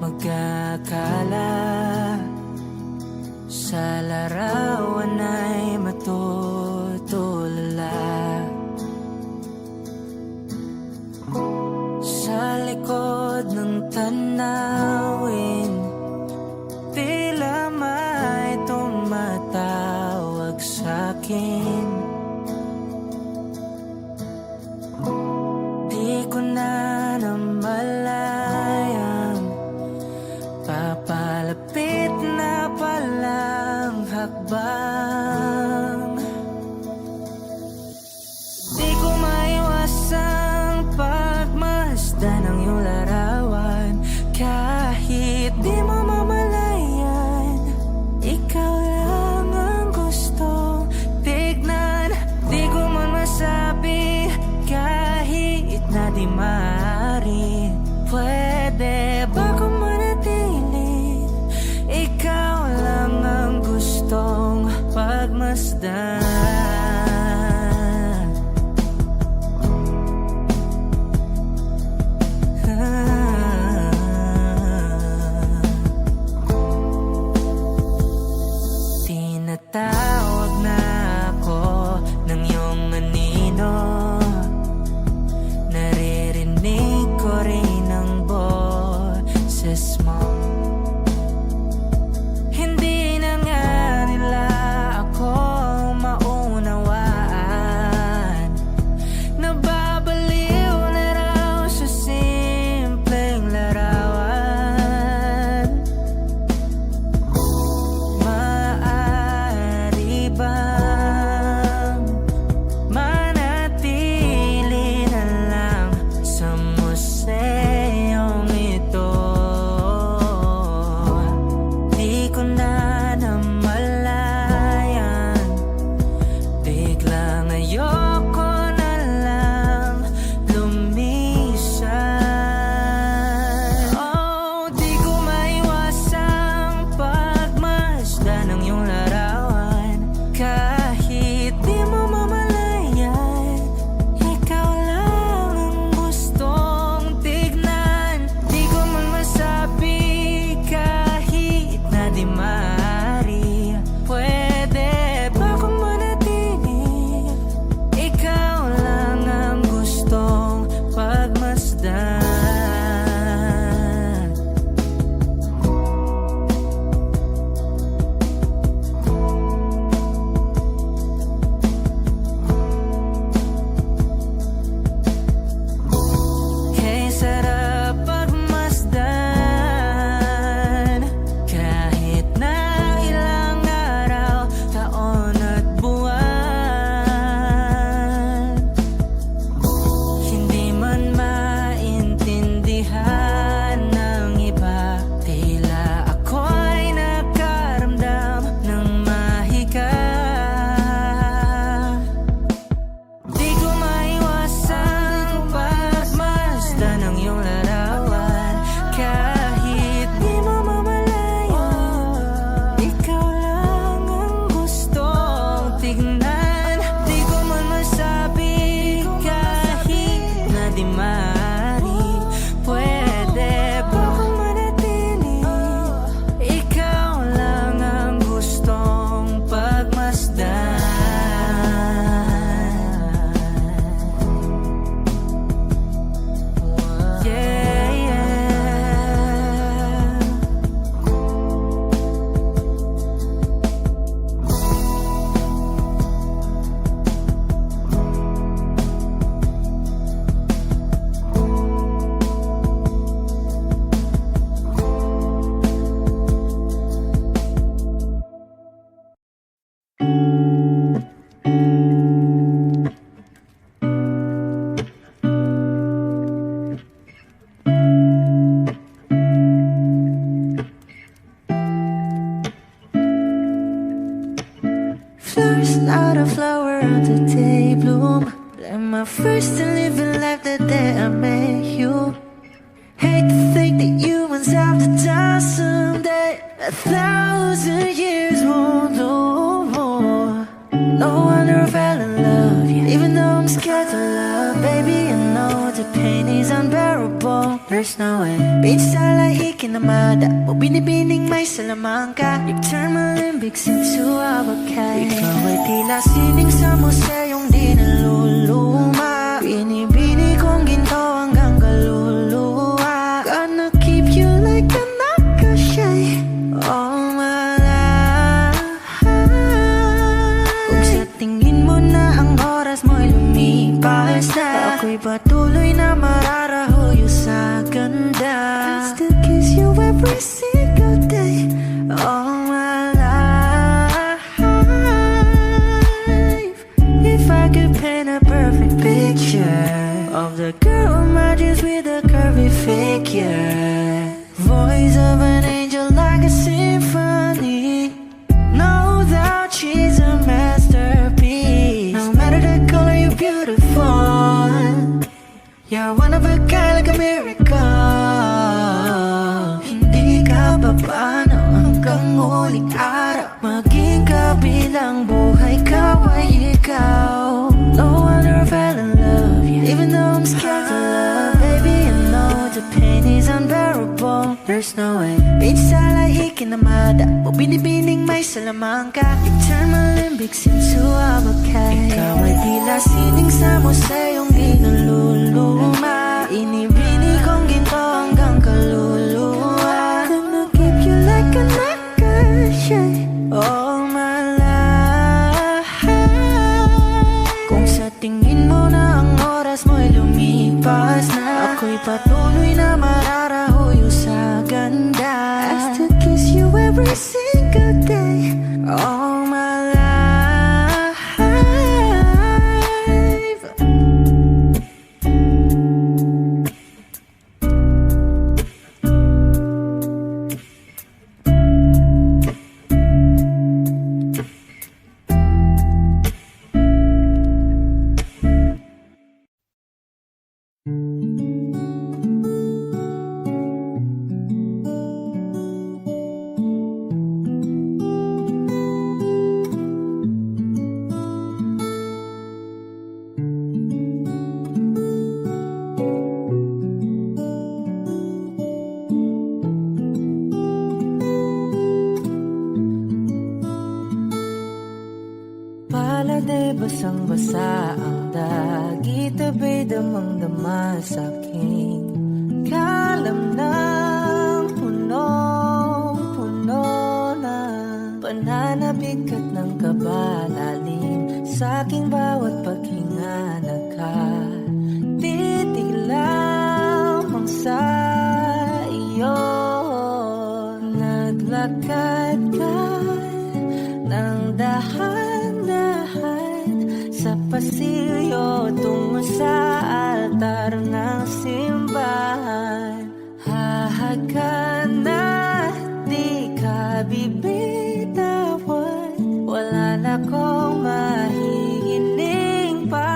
magkakala. Sa larawan ay matutulala. Sa likod ng tanawin, tila may tumatawag sa'kin. Di ko na namalayang papalapit na palang hakbang. Di ko maiwasang pagmasdan ng iyong larawan. Kahit di mo mamalayan, ikaw lang ang gustong tignan. Di ko man masabi kahit na di maaari. Pwede ba kung manatili? Ikaw lang ang gustong pagmasdan. Tinatawag na ako ng iyong anino. Naririnig ko rin ang boses mo. Hindi na nga nila ako maunawaan. Nababaliw na raw sa simpleng larawan. Maaari bang manatili na lang sa museyong ito? Di ko na namalayan, biglang ayoko na lang lumisan. Oh, di ko maiwasang pagmasdan ng iyong larawan. Kahit di mo mamalayan, ikaw lang ang gustong tignan. Di ko man masabi kahit na di maaari. Pwede ba kung manatili? Ikaw lang ang gustong pagmasdan. Kay sarap pagmasdan, kahit na ilang araw, taon at buwan. Hindi man maintindihan ng iba, tila ako'y nakaramdam ng mahika. Di ko maiwasang pagmasdan ng iyong larawan. Kahit di mo mamalayan, ikaw lang ang gustong tignan. Di ko man masabi kahit na di maaari. Pwede ba kung manatili? Ikaw lang ang gustong pagmasdan. Yeah, yeah. Flowers not a flower on the day bloom. Like my first and living life the day I met you. Hate to think that humans have to die someday. 1,000 years won't do more. No wonder I fell in love, yeah. Even though I'm scared to love, baby, I know the pain is unbearable. There's no way being starlight, he ikinamada o binibining may salamangka. You turn my limbics into abakay. Ikaw ay tila sining sa museyong di naluluma. Binibini kong ginto hanggang kaluluwa. Gonna keep you like a nakashay all my life. Kung sa tingin mo na ang oras mo'y lumipas na, ako'y patuloy na mararahuyo sa ganda. I still kiss you every single day all my life. If I could paint a perfect picture of the girl in my dreams with a curvy figure, voice of an angel like a symphony, no doubt she's a masterpiece. No matter the color, you're beautiful. You're one of a kind, like a miracle. Hindi ka papaano hanggang huling araw, maging kabilang buhay ka ay ikaw. No wonder I fell in love, yeah. Even though I'm scared to love, baby, I know the pain is unbearable. There's no way pinsala ikinamada o binibining may salamangka. You turn my limbics into abakay. Ikaw ay tila sining sa museyong di naluluma. Inibini kong ginto hanggang kaluluwa. Gonna keep you like a nakashay all my life. Kung sa tingin mo na ang oras mo'y lumipas na, ako'y patuloy na mararahuyo sa ganda. I still kiss you every single day all my life. Pala'y basang-basa ang dagit, abay damang-dama sa'king kalam ng punong-puno na pananabik at ng kabalalim sa'king bawat paghinga. Nakatitig lamang sa iyo, naglakad ka ng dahan-dahan sa pasilyo tungo sa altar ng simbahan. Hahagan at di ka bibitawan, wala na kong mahihiling pa.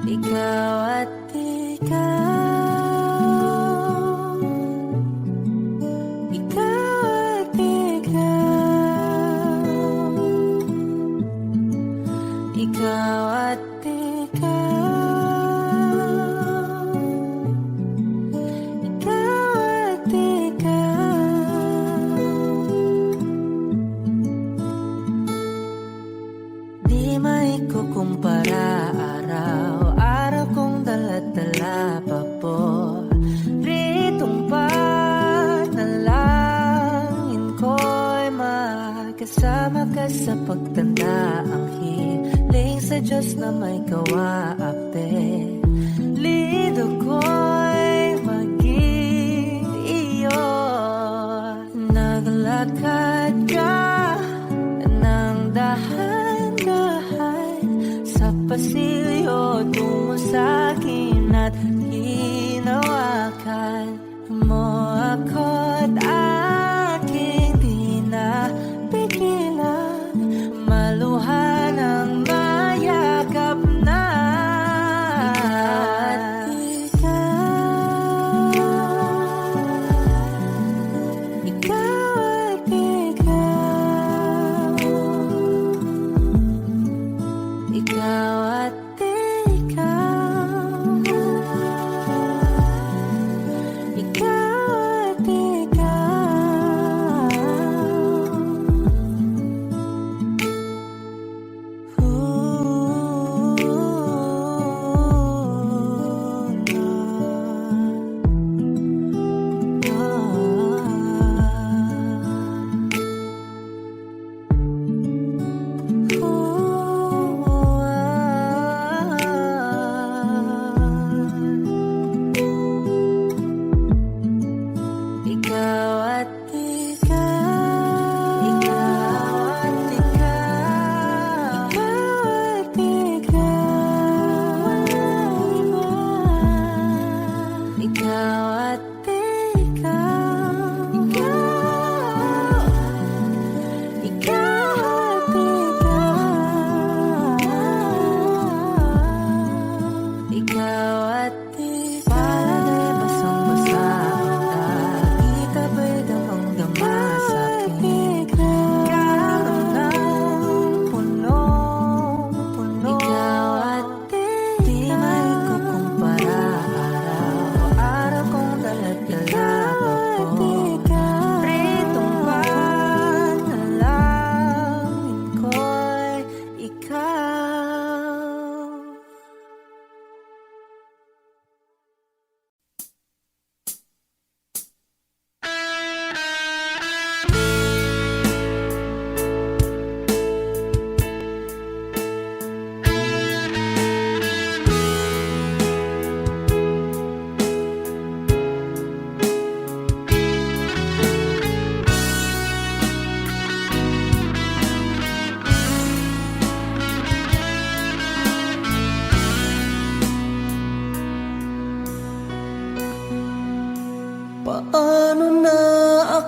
Ikaw at ikaw, ikaw at ikaw, ikaw at ikaw, ikaw at ikaw. Di maikukumpara, araw-araw kong dala-dala pa po ritong panalangin ko'y magkasama ka sa pagtanda. Ang hiling sa Diyos na may kawaapte, lido ko'y maging iyo. Naglakad ka ng dahan-dahan sa pasilyo tungo sa'kin at hinawakan mo ako't aking di na pigilan, maluha ng mayakap na. Ikaw at ikaw, ikaw at ikaw,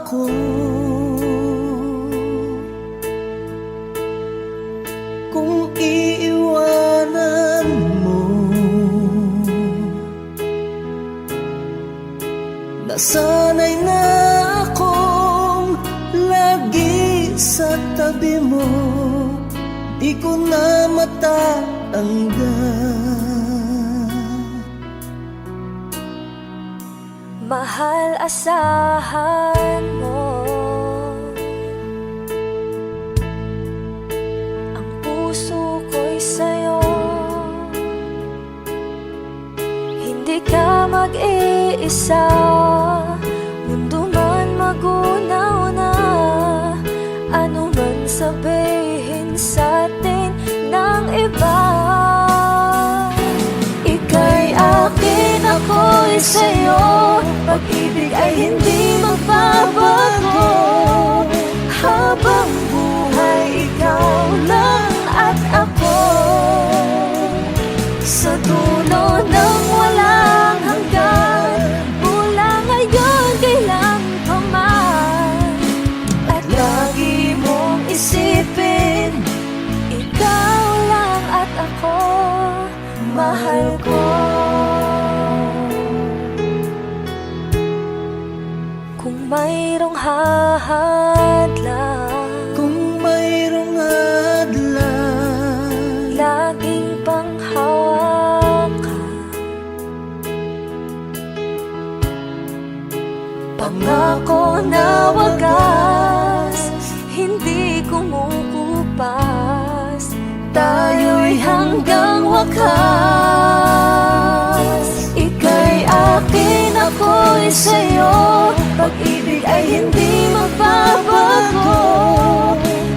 ako. Kung iiwanan mo, nasanay na akong lagi sa tabi mo, di ko na matatanggal. Mahal, asahan mo ang puso ko'y sa'yo. Hindi ka mag-iisa, mundo man magunaw na, ano man sabihin sa'tin ng iba. Ika'y akin, ako'y sa'yo, pag-ibig ay hindi magbabago. Habang buhay, ikaw lang at ako. Sa dulo ng walang hanggan, mula ngayon kailan pa man. At lagi mong isipin, ikaw lang at ako, mahal ko. Kung mayroong hahadlang, Kung mayroong hadlang, laging panghawakan, pangako na wagas, hindi kumukupas, tayo'y hanggang wakas. Ika'y akin, ako'y sa'yo, pag-ibig ay hindi magbabago.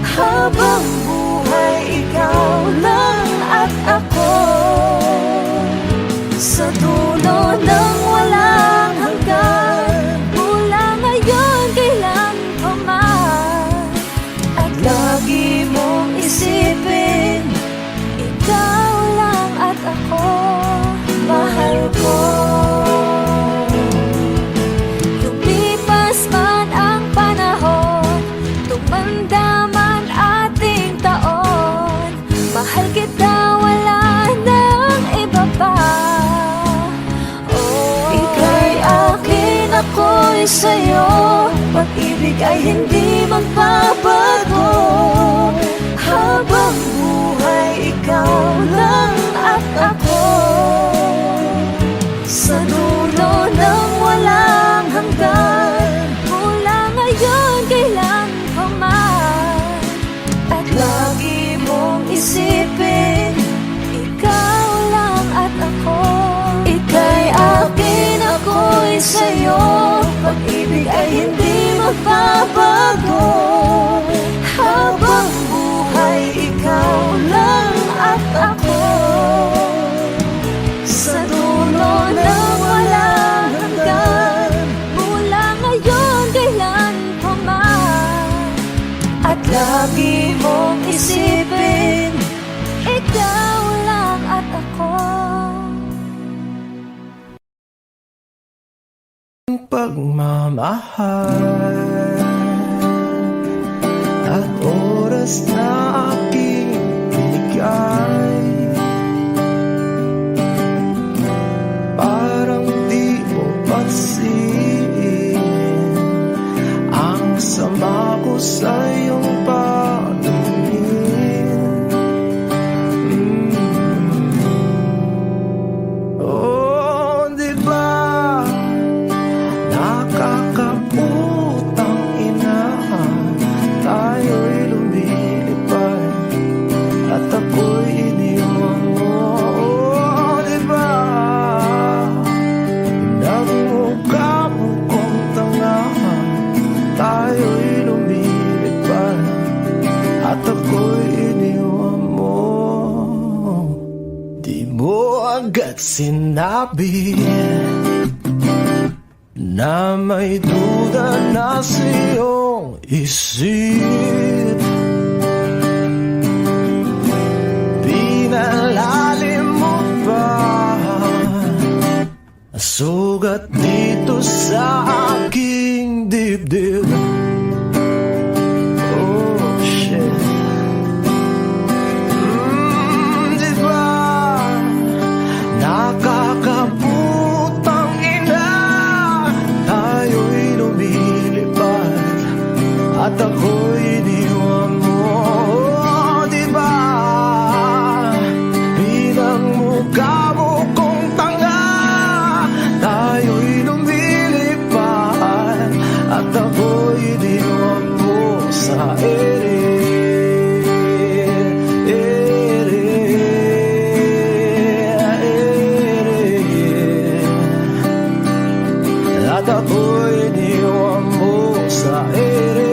Habang buhay, ikaw lang at ako. Sa dulo ng walang hanggan, mula ngayon kailan pa man. At lagi mong isipin, ikaw lang at ako, mahal ko. Lumipas man ang panahon, tumanda man ating taon, mahal kita, wala nang iba pa. Oh, ika'y akin, ako'y sa'yo, pag-ibig ay hindi magbabago. Habang buhay, ikaw lang at ako. Sa dulo ng walang hanggan, mula ngayon kailan pa man. At lagi mong isipin, ikaw lang at ako. Ika'y akin, ako'y sa'yo, pag-ibig ay hindi magbabago. Habang buhay, ikaw lang at ako. Sa dulo ng walang hanggan, mula ngayon kailan pa man. At lagi mong isipin, ikaw lang at ako. pagmamahal at oras na aking binigay, parang di mo pansin ang sama ko sa iyong paningin. Oh, di ba nakakaputang ina, tayo'y lumilipad at ako'y iniwan mo. Oh, di ba nagmukha mo kong tanga, tayo'y lumilipad at ako'y iniwan mo. Di mo agad sinabi na may duda na sa iyong isip, pinalalim mo pa sugat dito sa aking dibdib. dibdib. Oh shit. Diba nakakaputang ina, tayo'y lumilipad at ako'y iniwan mo. Oh, diba bilang mukha mo kong tanga, tayo'y lumilipad at ako'y iniwan mo sa ere. At ako'y iniwan mo sa ere.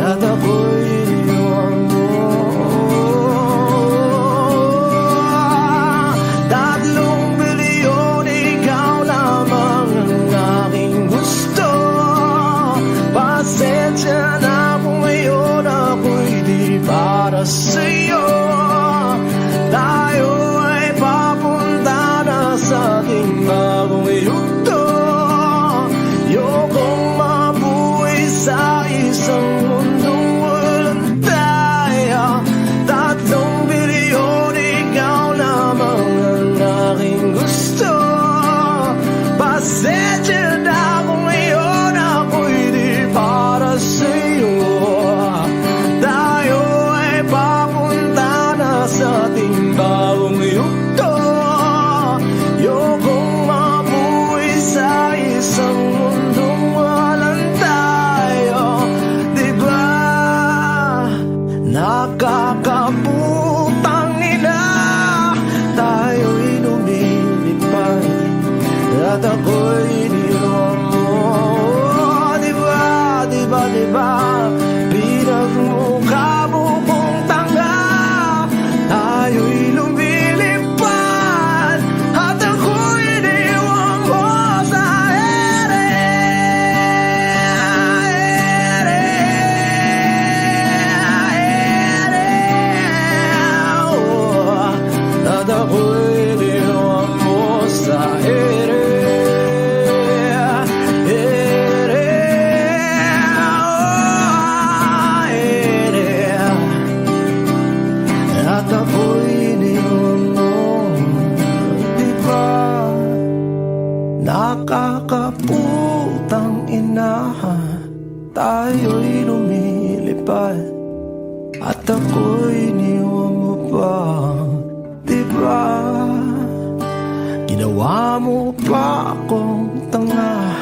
At ako'y iniwan mo. 3 bilyon, ikaw lamang ang aking gusto. Pasensya na kung ngayon ako'y di para sa'yo. Tayo ay papunta na sa ating bagong yugto. Ayokong mabuhay sa isang mundong walang tayo. 3 bilyon, ikaw lamang ang aking gusto. Pasensya na kung ngayon ako'y di para sa'yo. Tayo ay papunta na sa ating bagong yugto. Ayokong mabuhay sa isang mundong walang tayo. Diba nakakaputang ina, tayo'y lumilipad at ako'y iniwan mo. Diba, diba, diba bilang mukha mo kong tanga, tayo'y lumilipad at ako'y iniwan mo sa ere. Oh, at ako'y iniwan mo sa ere. At ako'y iniwan mo. Diba nakakaputang ina, tayo'y lumilipad at ako'y iniwan mo pa. Diba ginawa mo pa akong tanga,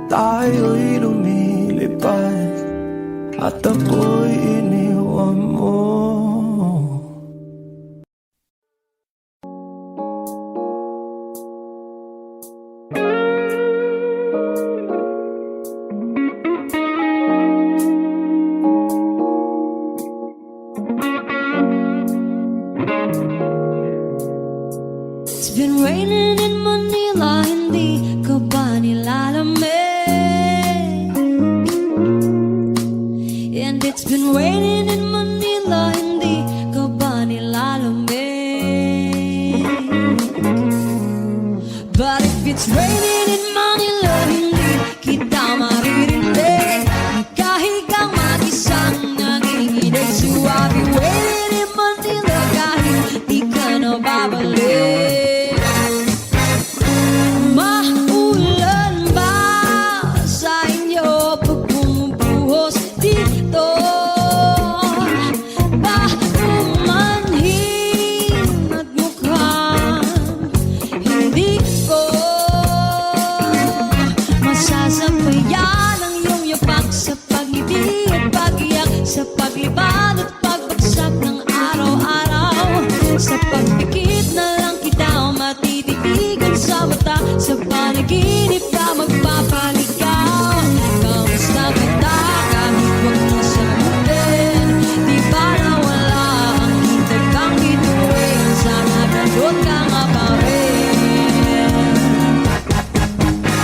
tayo'y lumilipad at ako'y iniwan mo. It's been raining in Manila, hindi ka ba nilalamig? And it's been raining in Manila, hindi ka ba nilalamig? But if it's raining in Manila, hindi kita maririnig. Nagkahigang mag-isang nanginginig. So I'll be waiting in Manila kahit di ka na babalik. Maulan ba sa inyo pag bumubuhos dito? Ba umanhin at mukhang hindi ko masasabayan ang iyong yapak sa pag-ibig at pag-iyak, sa paglibad at pagbagsak ng araw-araw. Sa pagpikit na lang kita matititigan sa mata, sa panaginip ka magpapaligaw. Kamusta kita kahit wag mo sagutin? Di ba nawala ang hintay kang bituin? Sana ganun ka nga pa rin.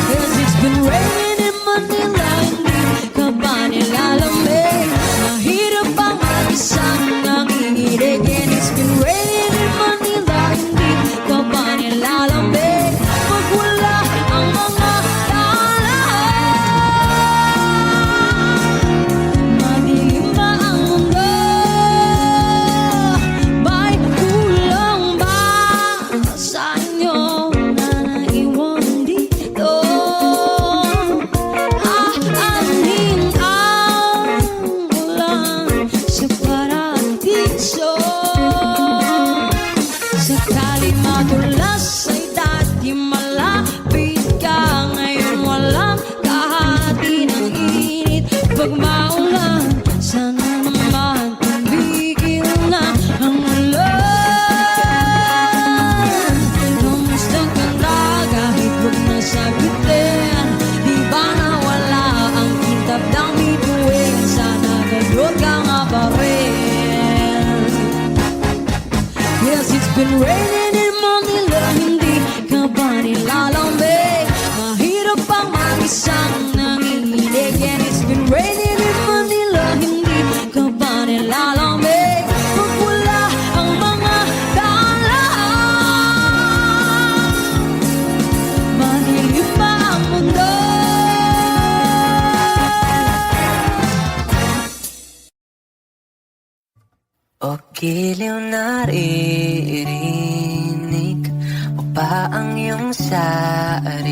'Cause it's been raining in Manila, hindi ka ba nilalamig? Mahirap bang mag-isang nanginginig? And it's been Sakali madulas ay dati malapit ka, ngayon walang kahati ng init. Pag maulan, sana naman tumigil na ang ulan. Kamusta ka na kahit huwag na sagutin? Di ba nawala ang kitab ng bituin? Sana gano'n ka nga pa rin. Yes, it's been raining in Manila, hindi ka ba nilalambig? Mahirap pang mag-isang nanginginig. And it's been raining in Manila, hindi ka ba nilalambig? Pag wala ang mga daanan, madilim pa ang mundo. O giliw naririnig mo ba ang iyong sarili?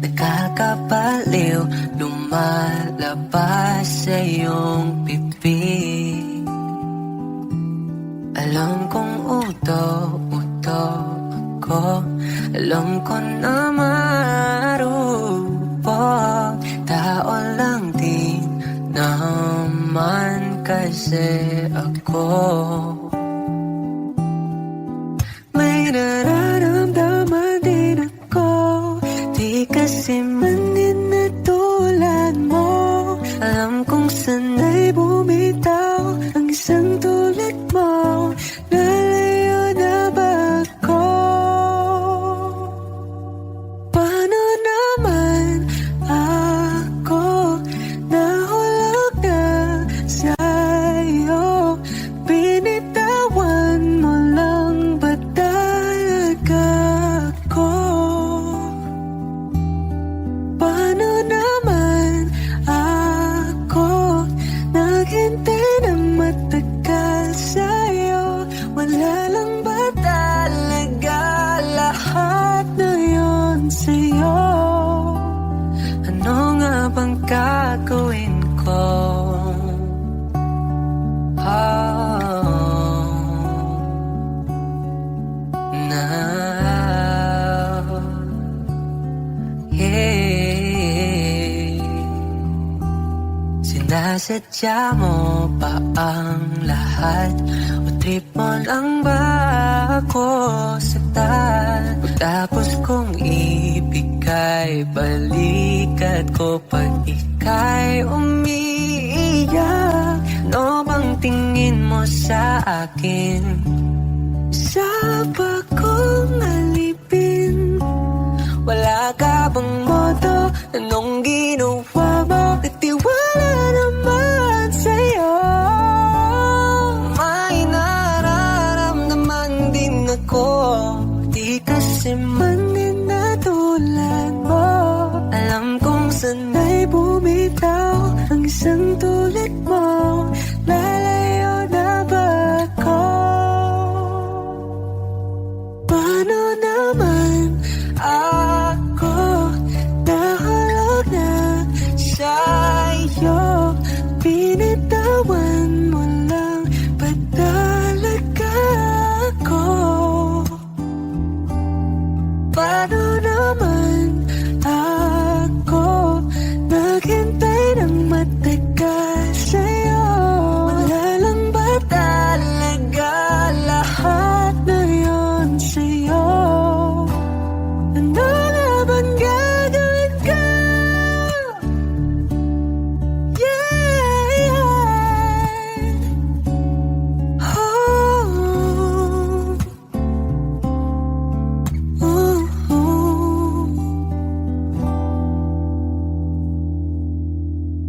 Nakakabaliw, lumalabas sa iyong bibig. Alam kong uto ako, alam ko na marupok. Tao lang din naman kasi ako. May nararamdaman din ako, di kasi manin na tulad mo. Alam kong sanay bumitaw ang isang tulad mo. Lalayo na ba ako? Paano naman ako nahulog na sa'yo? Binitawan mo lang ba talaga ako? Paano naman ako naghintay ng matagal sa'yo? Wala lang ba talaga lahat na yun sa'yo? Ano nga bang gagawin ko? Now, yeah. Sinasadya mo ba ang lahat? O trip mo lang ba ako saktan? O tapos kong ibigay balikat ko pag ika'y umiiyak? Ano bang tingin mo sa akin? Sa bagong alipin, wala ka bang moto? Anong ginawa mo? Nagtiwala naman sa'yo. May nararamdaman din ako, di kasi manin na tulad mo. Alam kong sanay bumitaw ang isang tulad mo. Lalayo na ba ako? Paano naman ako nahulog na sa'yo? Binitawan mo lang ba talaga ako? Paano naman ako naghintay ng matagal sa'yo? Wala lang ba talaga lahat na yun sa'yo? Ano na bang gagawin ko? Yeah, yeah. Oh, oh, oh.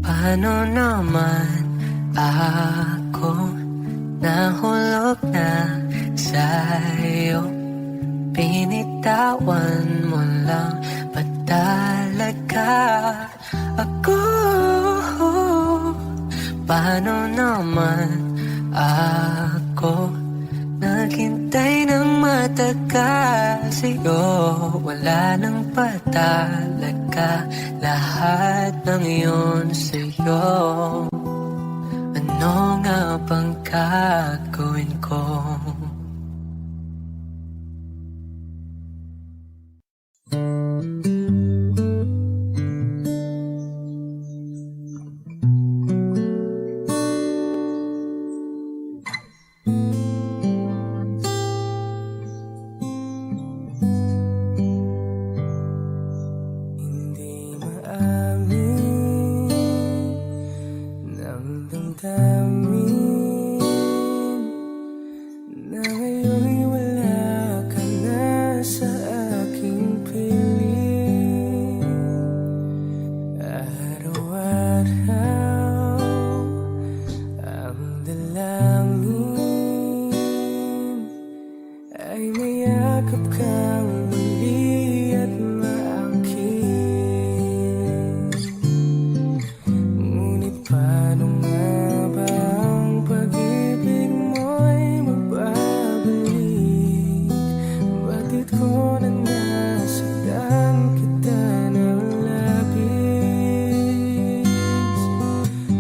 Paano naman ako nahulog na sa'yo? Binitawan mo lang ba talaga ako? Paano naman ako naghintay ng matagal sa'yo? Wala nang pa talaga lahat ng iyon sa'yo. Ano nga bang gagawin ko? Hindi maamin ng damdamin na ngayon'y wala ka na sa aking piling. Araw-araw ang dalangin ay mayakap kang muli at maangkin. Ngunit paano nga ba ang pag-ibig mo'y magbabalik? Batid ko na nasaktan kita ng labis,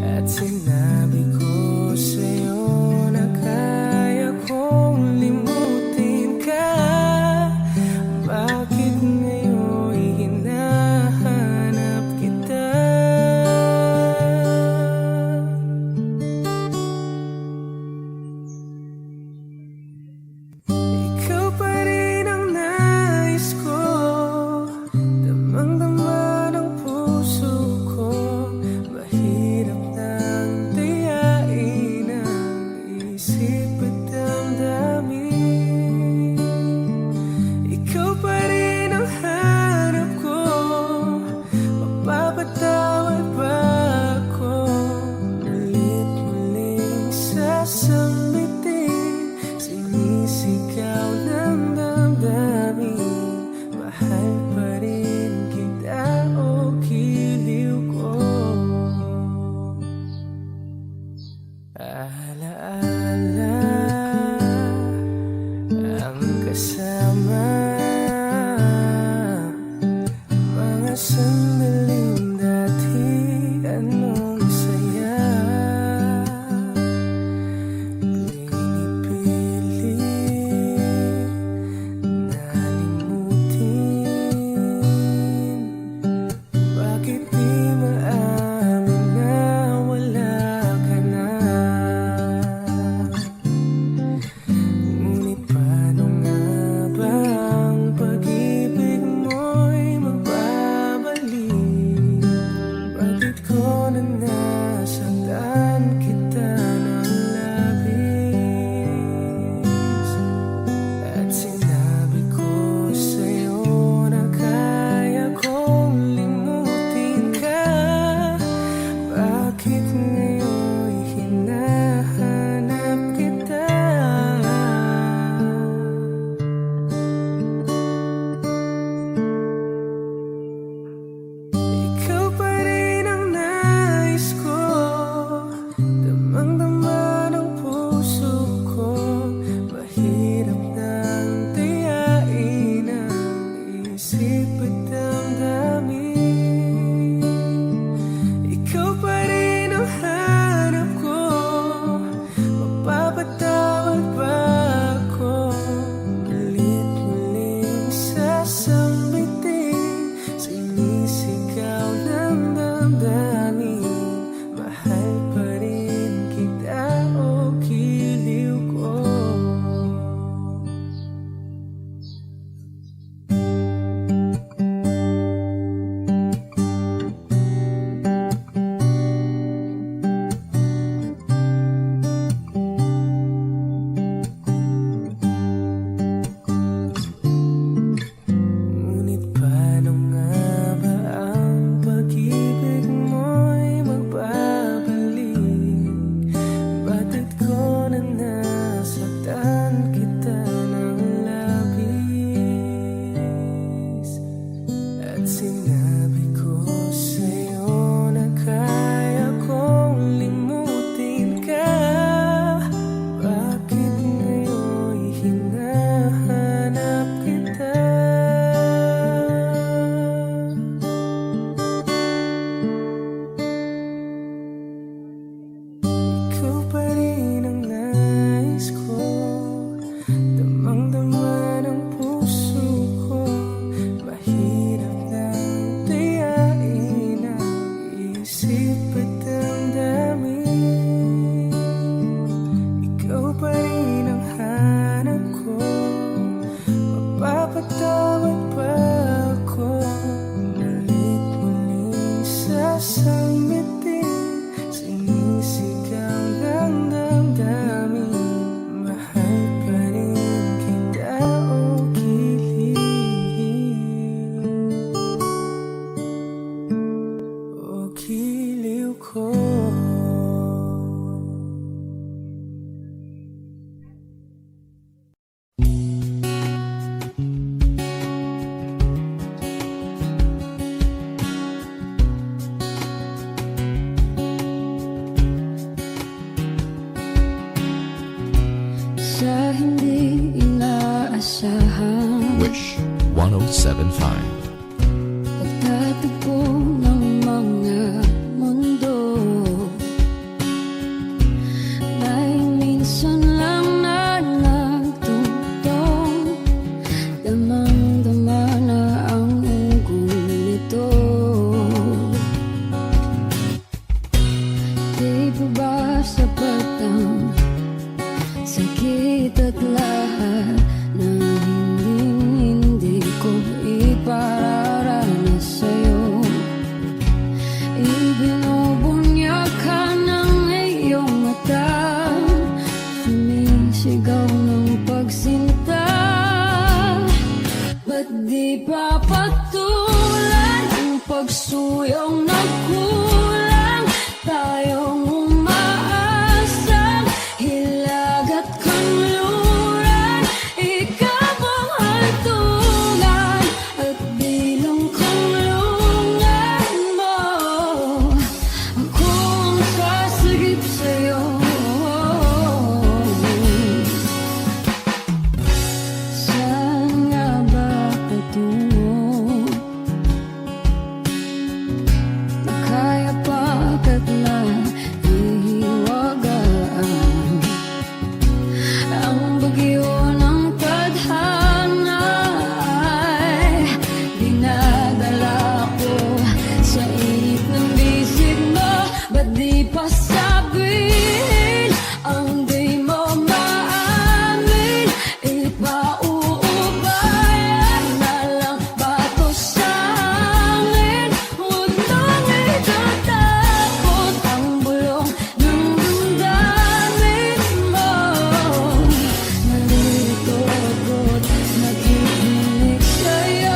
at sinabi ko sa'yo na kaya kong limutin ka. Bakit ngayon'y hinahanap kita? Ikaw pa rin ang nais ko, damang-dama ng puso ko. Mahirap nang dayain ang isip at damdamin. Ikaw pa rin ang hanap ko, mapapatawad ba ako? Ulit-muling sasambitin, sinisigaw ng damdamin. Mahal pa rin kita o giliw ko. Alaala ang kasama, mga sandaling dati, anong saya. Pinipili hindi inaasahan. Wish 1075. Pagtatagpo ng mga mundo, may minsan lang na nagtutong, damang-dama na ang unggoy nito. Di ba ba sapat ang sakit at lahat ng hindi ko ipararanas sa'yo? Ibinubunyag ka ng iyong mata, sumisigaw ng pagsinta. Ba't di pa patulan ang pagsuyong na kulang? Tayong umaasang hilag at kanluran, ikaw ang hantungan at bilang kanlungan mo. Ako ang sasagip sa'yo. Saan nga ba patungo? Kaya pagkat na ihiwagaan ang bagyo ng tadhana ay dinadala ko sa init ng bisig mo. Ba't di pa sabihin ang di mo maamin? Ipauubayan na lang ba to sa hangin? Huwag nang itatakot ang bulong ng damdamin mo. Nalilito ako't nakikinig sa'yo.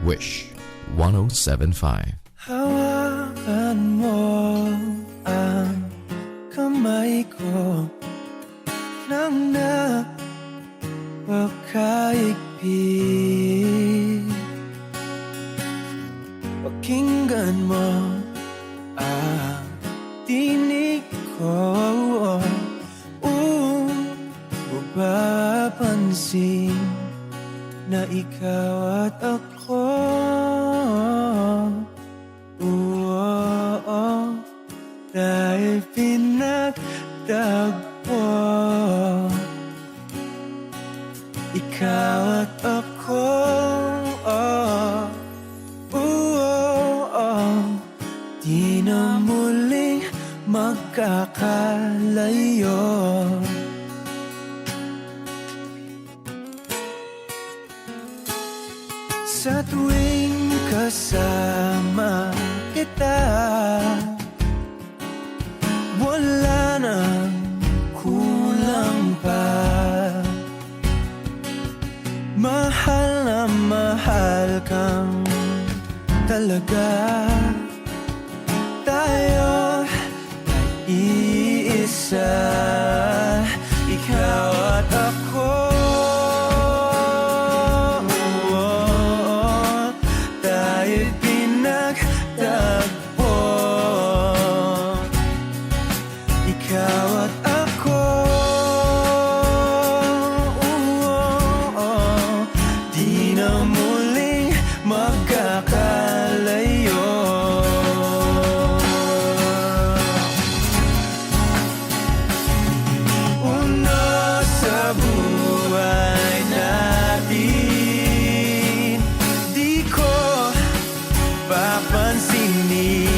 Wish 1075. Hawakan mo ang kamay ko nang napakaigpit. Pakinggan mo ang tinig ko, mapapansin na ikaw at ako, dahil pinagtagpo. Ikaw at ako, di na muling magkakalayo. Sa tuwing kasama kita, wala nang kulang pa. Mahal na mahal kang talaga. Tayo ay iisa, ikaw at ako. Tayo'y pinagtagpo, ikaw at ako. Di na muling magkakalayo. Una sa buhay natin, di ko papansinin.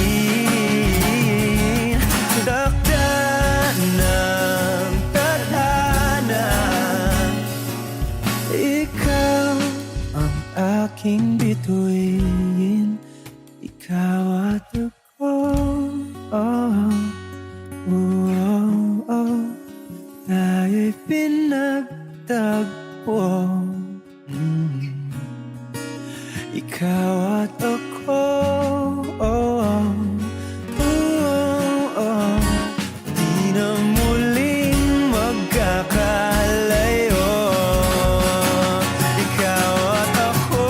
Dakda ng tadhana, ikaw ang aking bituin, ikaw at ako. Tayo'y pinagtagpo. Ikaw at ako. Di na muling magkakalayo. Ikaw at ako.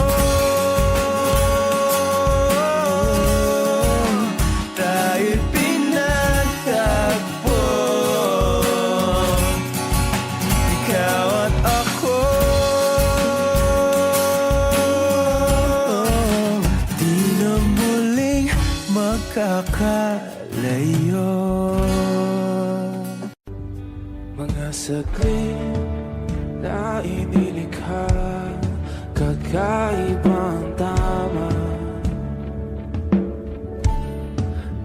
Tayo'y pinagtagpo. Ikaw at ako. Di na muling magkakalayo. Mga saglit na inilikha, kakaibang tama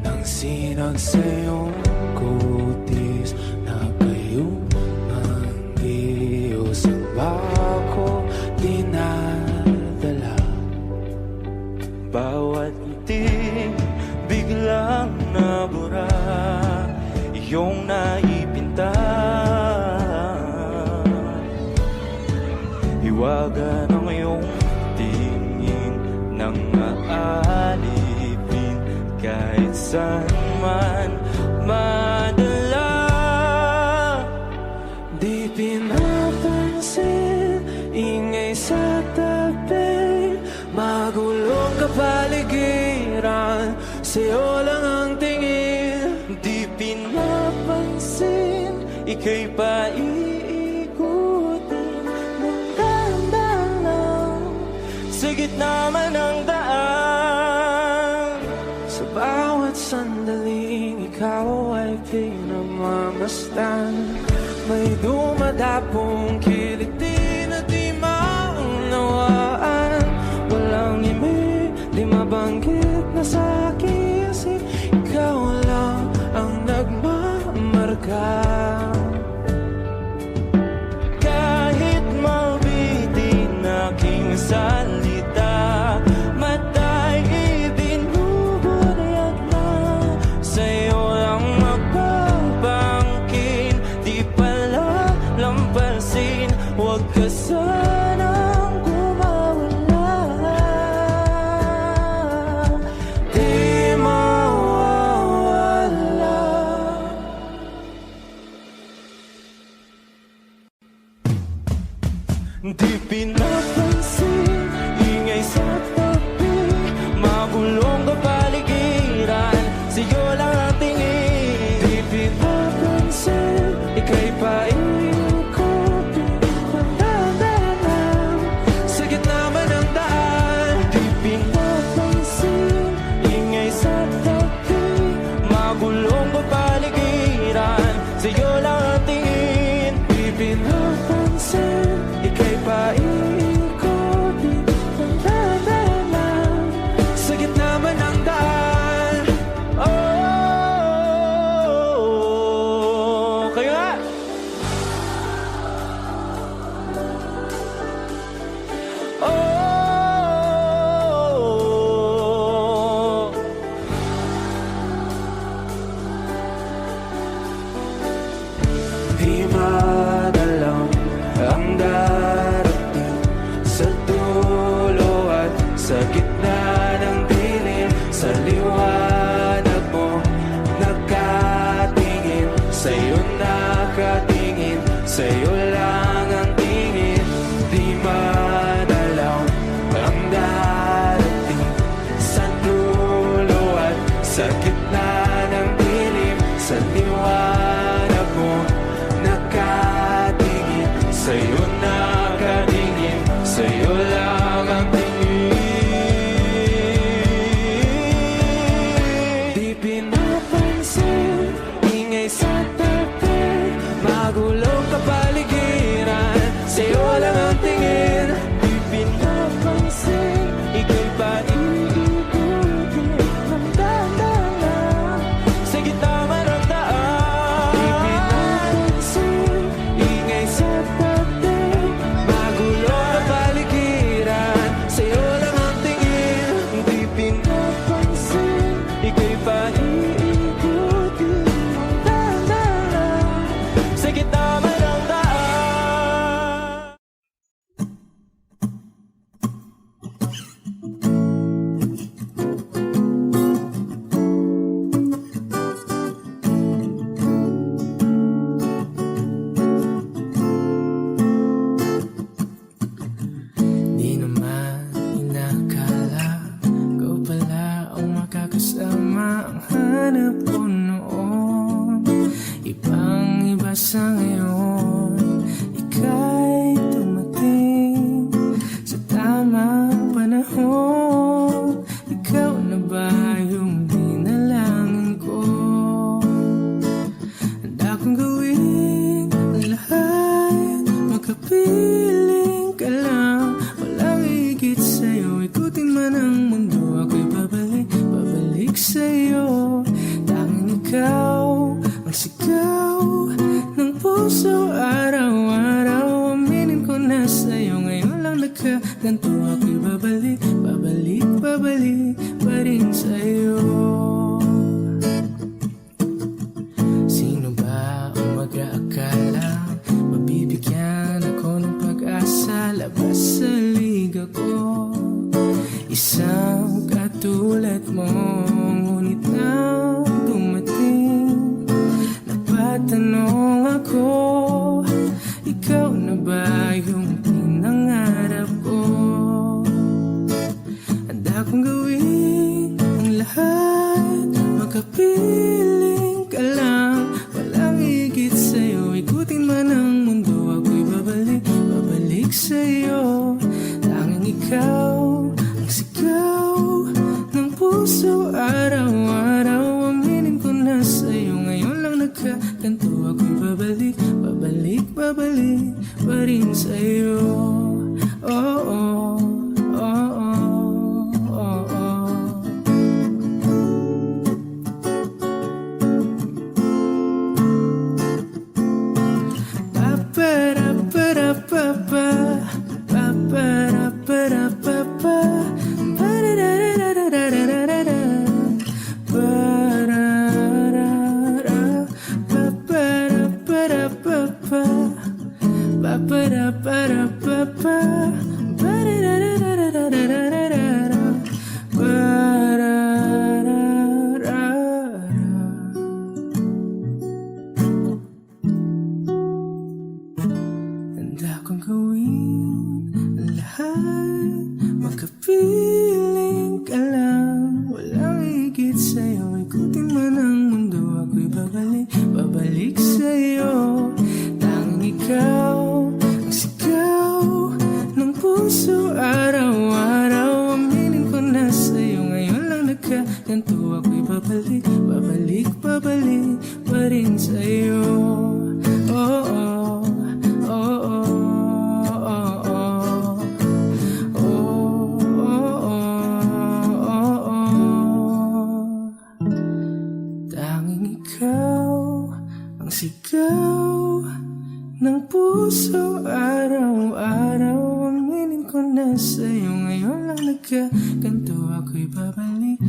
nang sinag sa iyong kutis na kayong ang iyos ang bako dinadala. Bawat ngiti biglang nabura, iyong naipinta. Hiwaga ng iyong tingin nang aalipin kahit saan man madala. Di pinapansin, ingay sa tabi, magulong kapaligiran, sa'yo lang ang tingin. Di pinapansin, ika'y paiikutin ng dahan-dahan sa gitna man ng daan. Sa bawat sandaling ikaw ay pinamamasdan, may dumadapong kiliti na di maunawaan. Walang imig, di mabanggit na sa aking isip, ikaw lang ang nagmamarka. Kahit mabitin aking salita, mata'y ibinubunayag na, sa'yo lang magbabangkin. Di pala lampasin, huwag ka sanang kumawala. Di mawawala. Di pinapansin, ingay sa tabi, magulong kapaligiran, sa'yo lang ang tingin. Di pinapansin, ika'y paiikutin ng dahan-dahan sa gitna man ng daan. Di pinapansin, ingay sa tabi, magulong kapaligiran, sa'yo lang ang tingin. Di pinapansin, ika'y paiikutin ng dahan-dahan sa gitna man ng daan. Oh, kayo nga! Oh, di madalang ang darating sa dulo at sa gitna ng dilim. Sa liwanag mo nakatingin, sa'yo nakatingin, sa'yo lang ang tingin. Di madalang ang darating sa dulo at sa gitna ng dilim. Sa liwanag mo nakatingin, sa'yo nakatingin, sa'yo lang ang tingin. Di pinapansin, ingay sa tabi, magulong kapaligiran, sa'yo lang ang tingin. Di pinapansin, ika'y paiikutin ang hanap ko noon, ibang iba sa ngayon. Ika'y dumating sa tamang panahon. Ikaw na ba yung dinalangin ko? Handa kong gawin ang lahat, makapiling ka lang, walang higit sa'yo. Ikutin man ang mundo, ako'y babalik sa'yo. Tanging ikaw ang sigaw ng puso araw-araw. Aminin ko na sa'yo, ngayon lang nagkaganto. Ako'y babalik pa rin sa'yo. Sino ba ang mag-aakala mabibigyan ako ng pag-asa? Labas sa liga ko, isang katulad mo. Ngunit nang dumating, napatanong ako, ikaw na ba yung pinangarap ko? Handa kong gawin ang lahat, makapiling ka lang, walang higit sa'yo. Ikutin man ang mundo, ako'y babalik sa'yo. Tanging ikaw ang sigaw ng puso araw-araw. Aminin ko na sa'yo, ngayon lang nagkaganto. Ako'y babalik pa rin sa'yo. Oh, oh, oh, oh, oh, oh. Handa kong gawin ang lahat, makapiling ka lang, walang higit sa'yo. Ikutin man ang mundo, ako'y babalik sa'yo. Tanging ikaw ang sigaw ng puso araw-araw. Aminin ko na sa'yo, ngayon lang nagkaganto. Ako'y babalik pa rin sa'yo. Oh, oh, oh, oh, oh, oh. Oh, oh, oh, oh. Tanging ikaw ang sigaw ng puso araw-araw. Aminin ko na sa'yo, ngayon lang nagkaganto. Ako'y babalik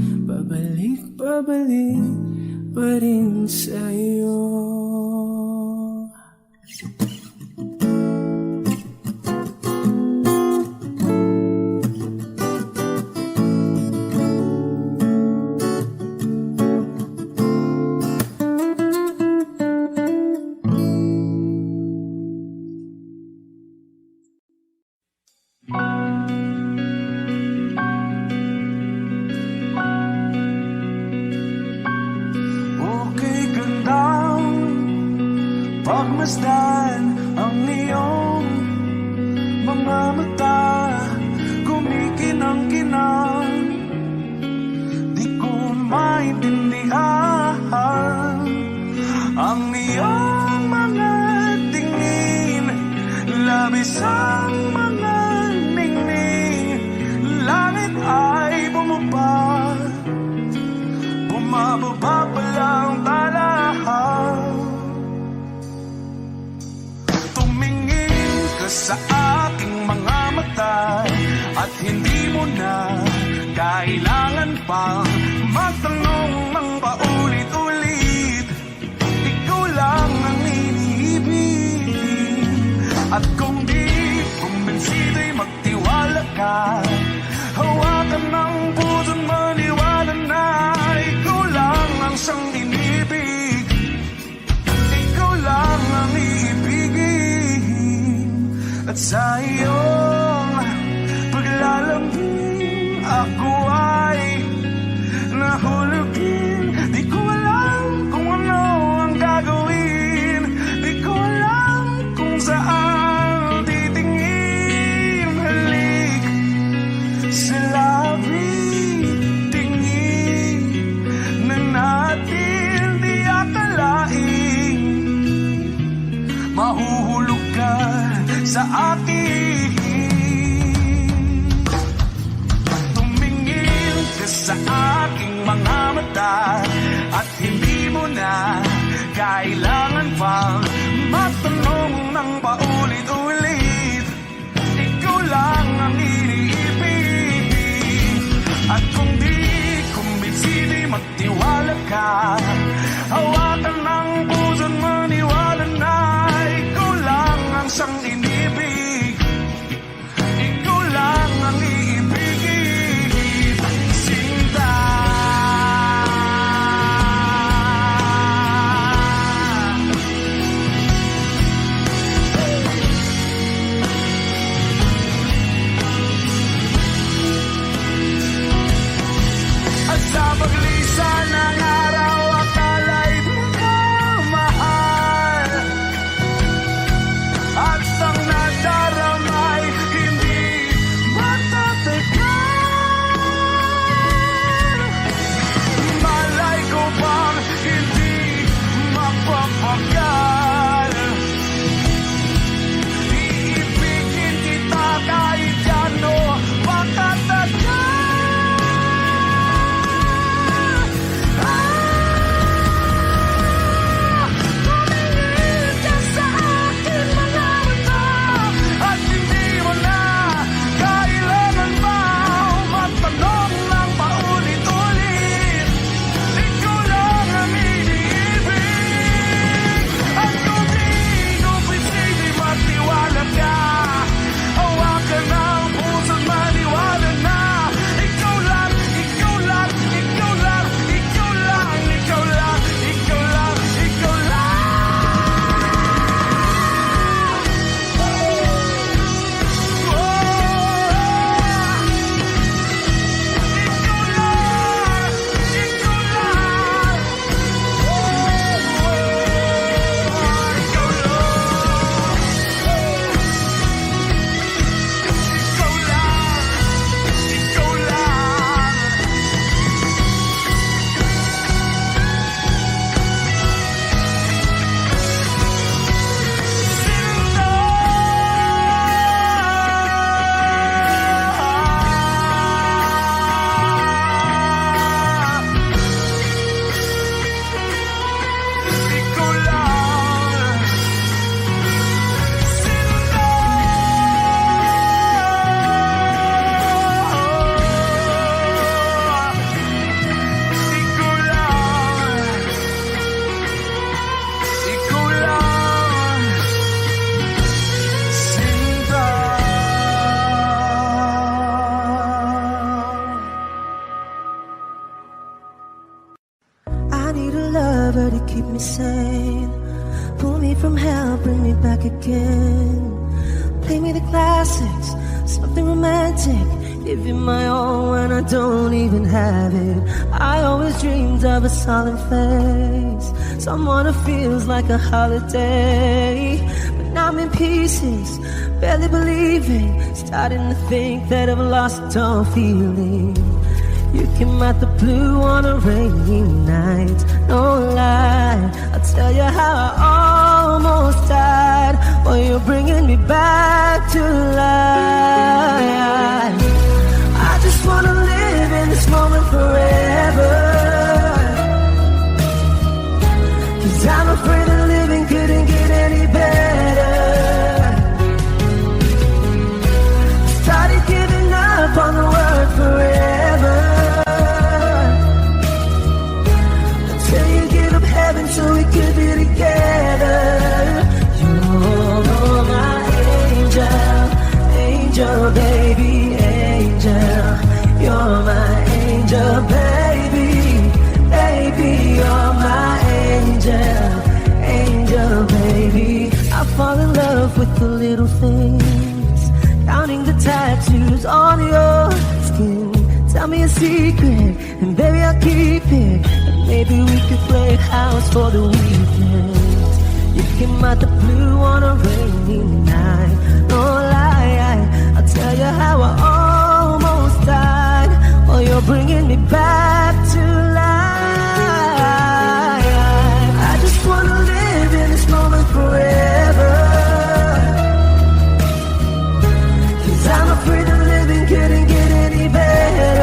pa rin sa'yo. Pagmasdan ang iyong mga mata, kumikinang-kinang, di ko maintindihan ang iyong mga tingin, labis ang mga ningning. Langit ay bumaba, bumababa pa lang talahan. Sa aking mga mata, at hindi mo na kailangan pang magtanong ng paulit-ulit. Ikaw lang ang iniibig, at kung di kumbinsido'y magtiwala ka. Hawakan ng puso, maniwala na ikaw lang ang siyang inibig. Ikaw lang ang iibigin, at sa iyong paglalambing ako ay nahulugin. sa aking mga mata. At hindi mo na kailangan pang matanong ng paulit-ulit. Ikaw lang ang iniibig. At kung di kumbinsi, magtiwala ka. Hawakan ng puso't maniwala na ikaw lang ang siyang inibig. Ikaw lang ang iibigin, Sinta. At sa paglisan ng araw, akala'y di mo mahal. At ang nadaramay, hindi matatagal. Malay ko bang hindi mapapagal. Iibigin kita kahit ano patatagal. Tumingin ka sa akin mga mata. At hindi mo na kailangan pa matanong ng paulit-ulit. Ikaw lang ang iniibig. At kung di kumbinsi, magtiwala ka. Hawakan ang puso't maniwala na ikaw lang, ikaw lang, ikaw lang, ikaw lang, ikaw lang, ikaw lang, ikaw lang. I need a lover to keep me sane. Pull me from hell, bring me back again. Play me the classics, something romantic. Give you my all when I don't even have it. I always dreamed of a solid face, someone who feels like a holiday. But now I'm in pieces, barely believing, starting to think that I've lost all feeling. You came out the blue on a rainy night, no lie. I'll tell you how I almost died, while you're bringing me back to life. I just wanna live in this moment forever, 'cause I'm afraid that living couldn't get any better. Started giving up on the word forever, until you give up heaven so we could be together. You're my angel, angel baby, angel. You're my angel baby, baby. You're my angel, angel baby. I fall in love with the little things, counting the tattoos on your skin. Tell me a secret, and baby I'll keep it. And maybe we could play house for the weekend. You came out the blue on a rainy night, no lie. I'll tell you how I almost died, while you're bringing me back to life. I just wanna live in this moment forever, 'cause I'm afraid that living couldn't get any better.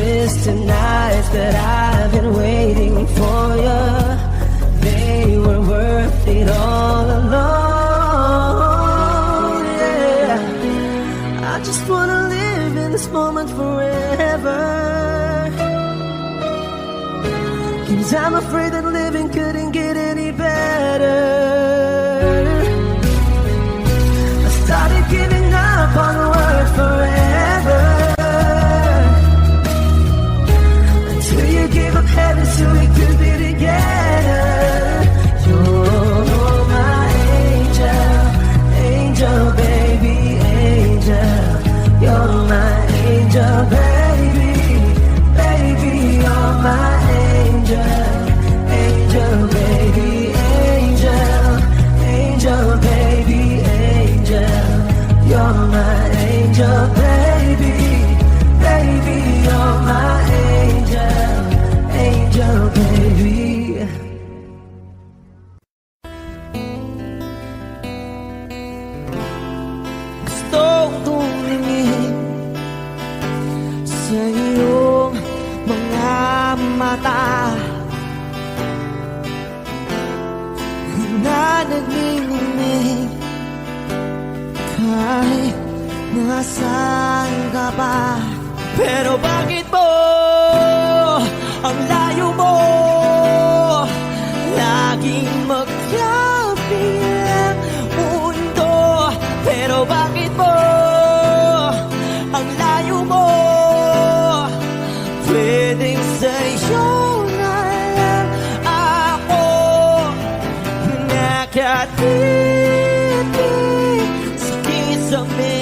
twisted nights that I've been waiting for you, they were worth it all alone. Yeah, I just wanna live in this moment forever, 'cause I'm afraid that living couldn't get any better. I started giving up on the word forever, until you gave up heaven so we could be together. You're my angel, angel baby, angel. You're my angel baby, baby, you're my angel, angel baby, angel, angel baby, angel. You're my angel baby, baby, you're my angel, angel baby. Gusto tumingin sa iyong mga mata na nagniningning kahit nasaan ka pa. Pero bakit mo ang layo mo laging magkabilang mundo? Pero bakit mo ang layo mo pwedeng sa'yo na lang ako nakatitig sa kisame,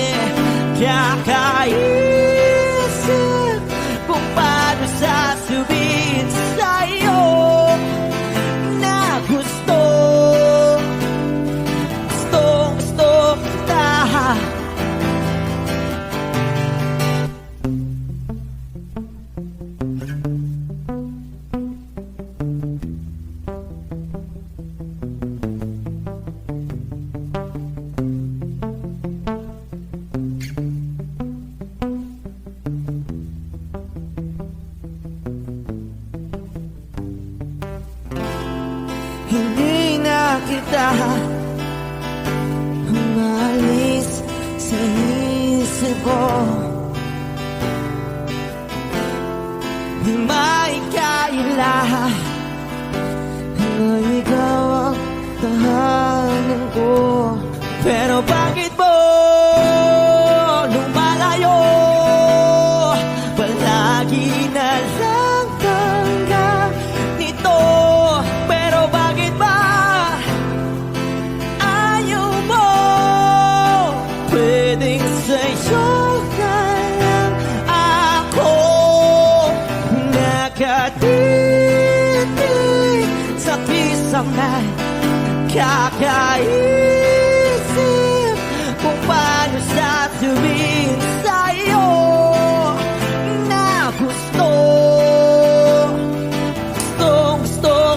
kakaisip kung paano sasabihin sa'yo na gusto kita. Hindi na kita umalis sa isip ko, di maikaila na ikaw ang tahanan ko. Pero bakit mo lumalayo? Palagi na lang hanggang nito. Pero bakit ba ayaw mo? Pwedeng sa'yo na lang ako nakatitig sa kisame, kakaisip kung paano sasabihin sa'yo na gusto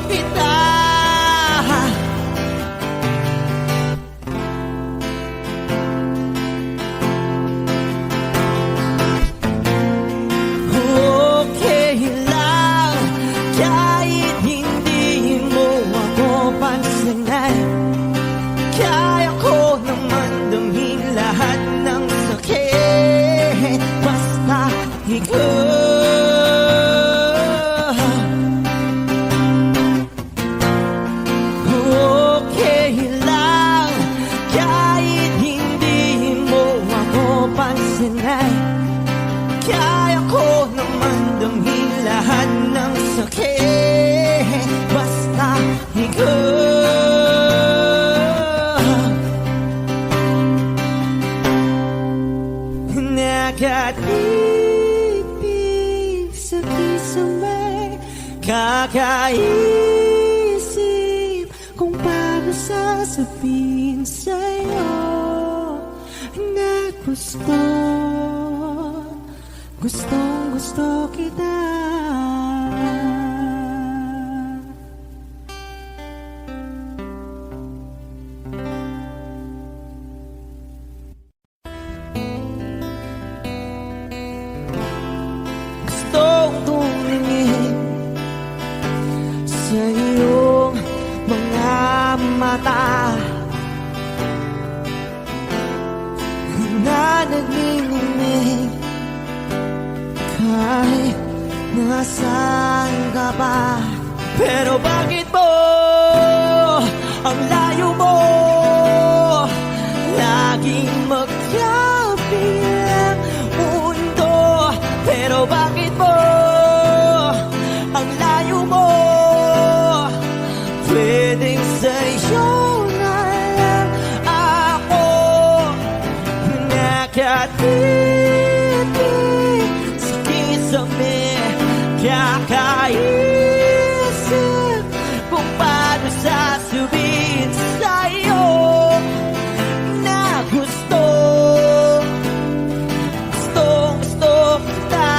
kita. Okay lang kahit hindi mo ako pansinin, kaya ko naman damhin lahat ng sakit basta ikaw. Okay lang kahit hindi mo ako pansinin, kaya ko naman damhin lahat ng sakit basta ikaw. Nakatitig sa kisame, kakaisip kung paano sasabihin sa'yo na gusto kita. Gusto nasaan ka ba? Pero bakit mo ang layo mo laging magkabilang mundo? Pero bakit mo ang layo mo pwedeng sa'yo na lang ako nakatitig sa kisame, kakaisip kung paano sasabihin sa'yo na gusto kita.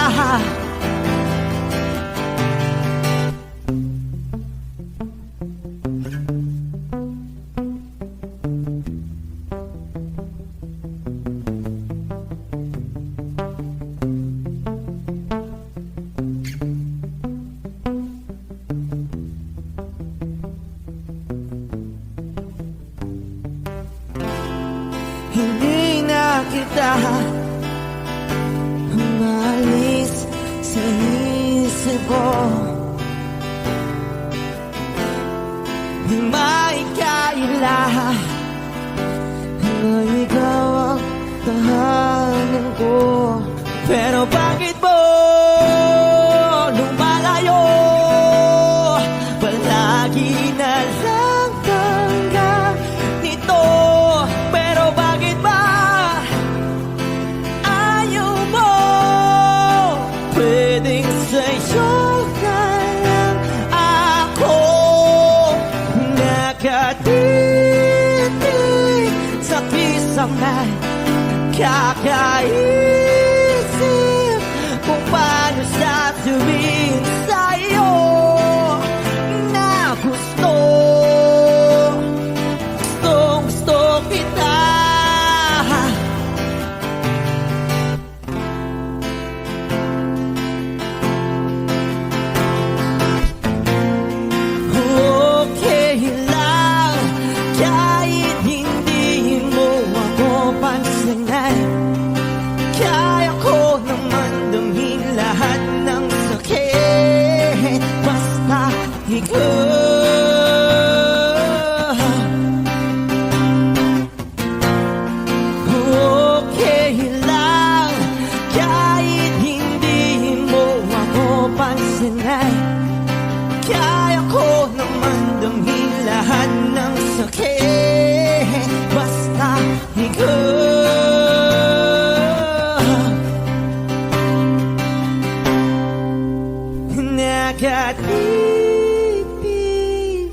Hindi na kita umalis sa isip ko. Di maikaila na ikaw ang tahanan ko. Pero bakit mo lumalayo? Palagi na lang hanggang nito. Pero bakit ba ayaw mo? Pwedeng sa'yo na lang ako nakatitig sa kisame, kakaisip kung paano sasabihin sa'yo na gusto kita. Okay lang kahit hindi mo ako pansinin. Kaya ko naman damhin lahat ng sakit basta ikaw. Okay lang kahit hindi mo ako pansinin. Kaya ko naman damhin lahat ng sakit basta ikaw. Nakatitig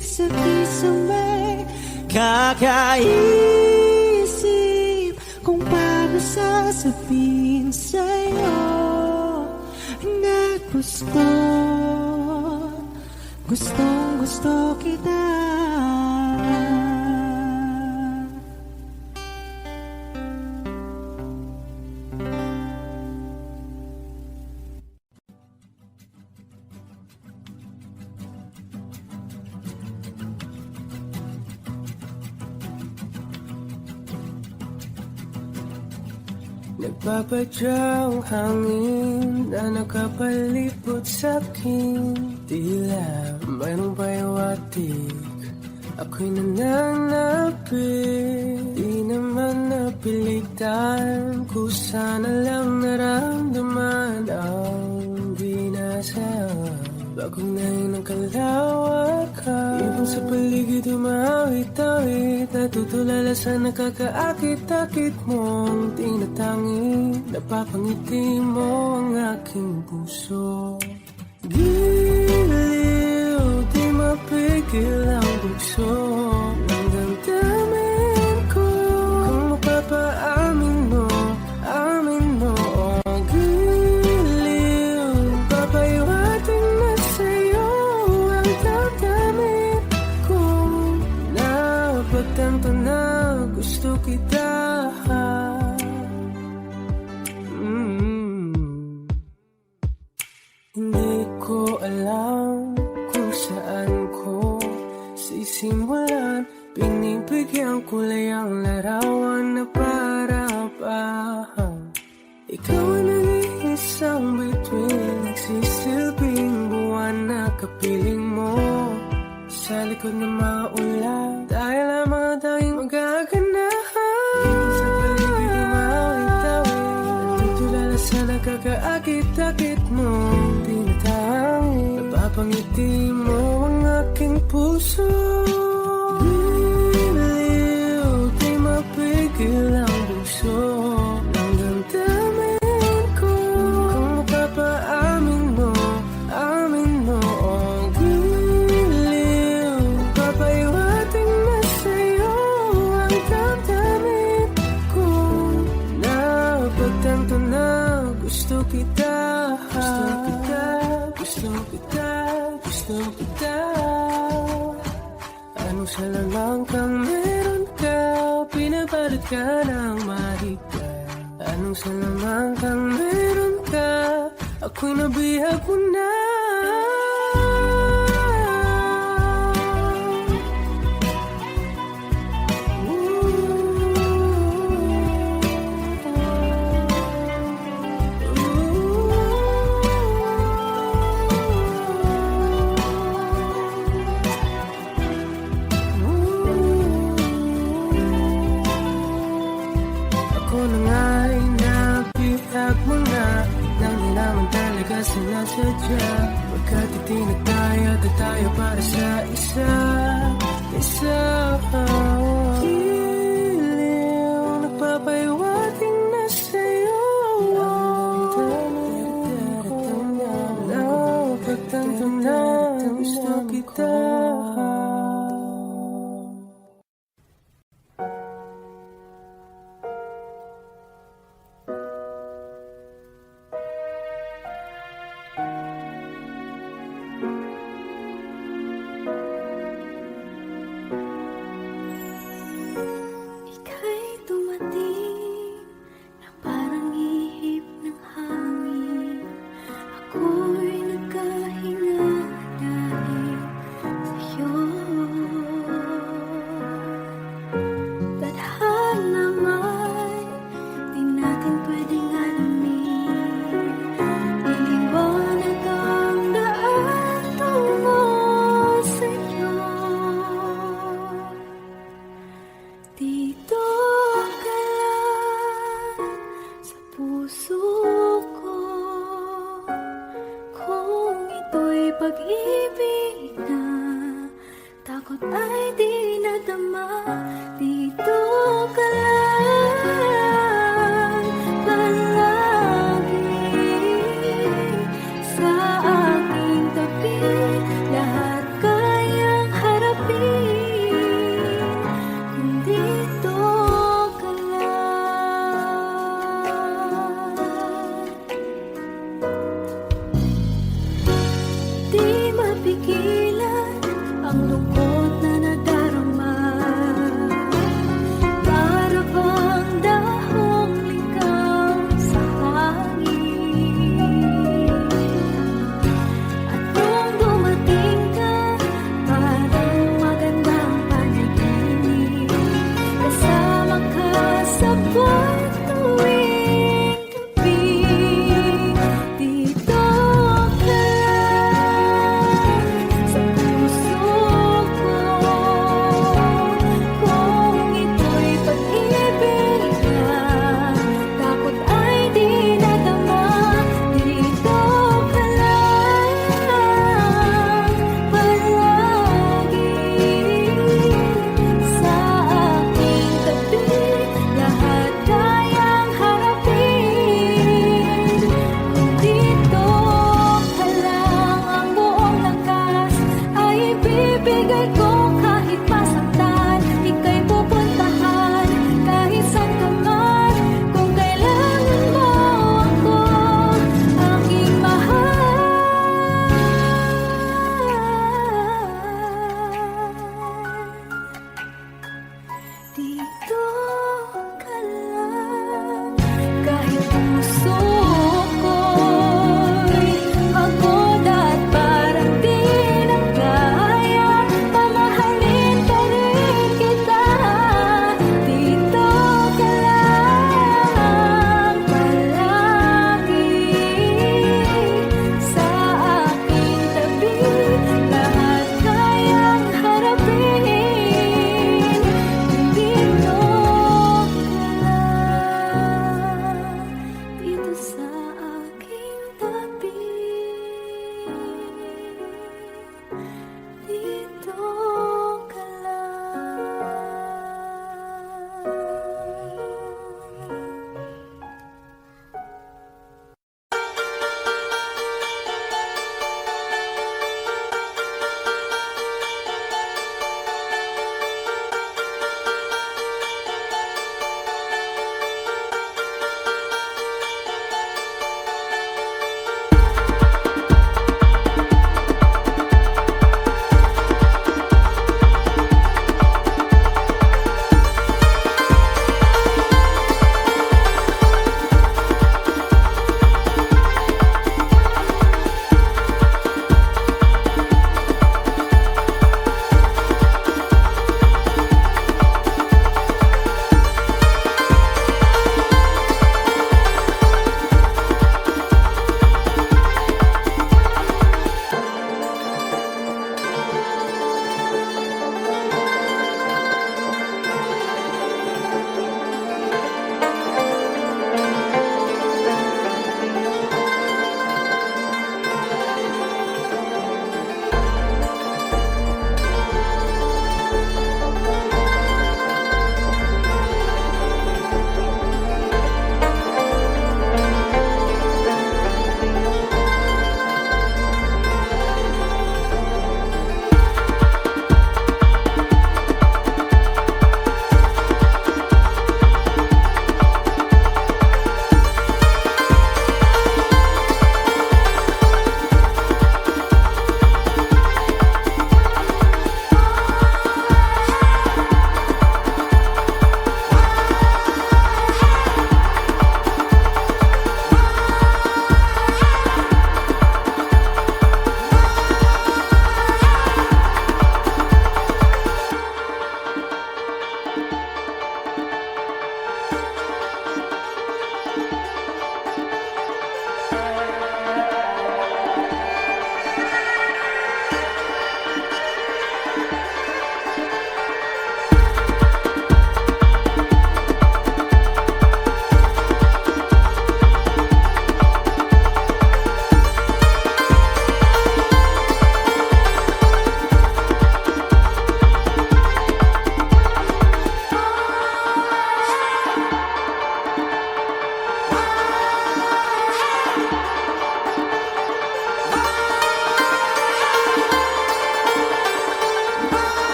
sa kisame, kakaisip kung paano sasabihin sa'yo na gusto kita. Nagpapadyang hangin na nakapalipot sa'kin. Tila mayroong payawatig, ako'y nananapit. Di naman napilitan, kusana lang naramdaman ang binasa. Bagong nahin ang kalawakan, ibon sa paligid umawit-awit, natutulala sa nakakaakit-akit mong tinatangi. Napapangiti mo ang aking puso. Giliw, di mapigil ang bugso ng damdamin ko. Kung mapapaamin mo, amin mo. Giliw, papayawatin na sa'yo ang damdamin ko. Napagtanto na gusto kita. Hindi ko alam kung saan ko sisimulan. Binibigyan kulay ang larawan na para bang ikaw ang nag-iisang bituin, nagsisilbing na kapiling mo sa likod ng mga ulan. Dahil lamang ang tanging magaganahan sa paligid ng mga itawin. Nagtutulala sa nakakaakit-akit mo tinatangin. Napapangiti mo ang aking puso. Giliw, di mapigil ang puso ng damdamin ko. Kung mapapaamin mo, amin mo ang giliw. Papaiwating na sa'yo ang damdamin ko. Napagtanto na gusto kita. Gusto kita, gusto kita, gusto kita. Anong salamang kang meron ka, pinapalit ka ng mahika. Anong salamang kang meron ka, ako'y nabihag mo na. Ako na nga'y nabihag mo na nang di naman talaga sinasadya. Pagkat itinag tayo at tayo para sa isa. Giliw, nagpapaiwating na sa'yo. Napagtanto na gusto kita. Ika'y dumating na parang ihip ng hangin. Ako'y nagkahinga dahil sa'yo. Tadhana may di natin pwedeng alamin. Iliwanag ang daan tungo sa'yo. Dito ka lang sa puso ko. Kung ito'y pag-ibig na takot ay di nadama. Dito ka lang palagi sa aking tabi. Lahat kayang harapin kung dito ka lang. Di mapigilan ang lungkot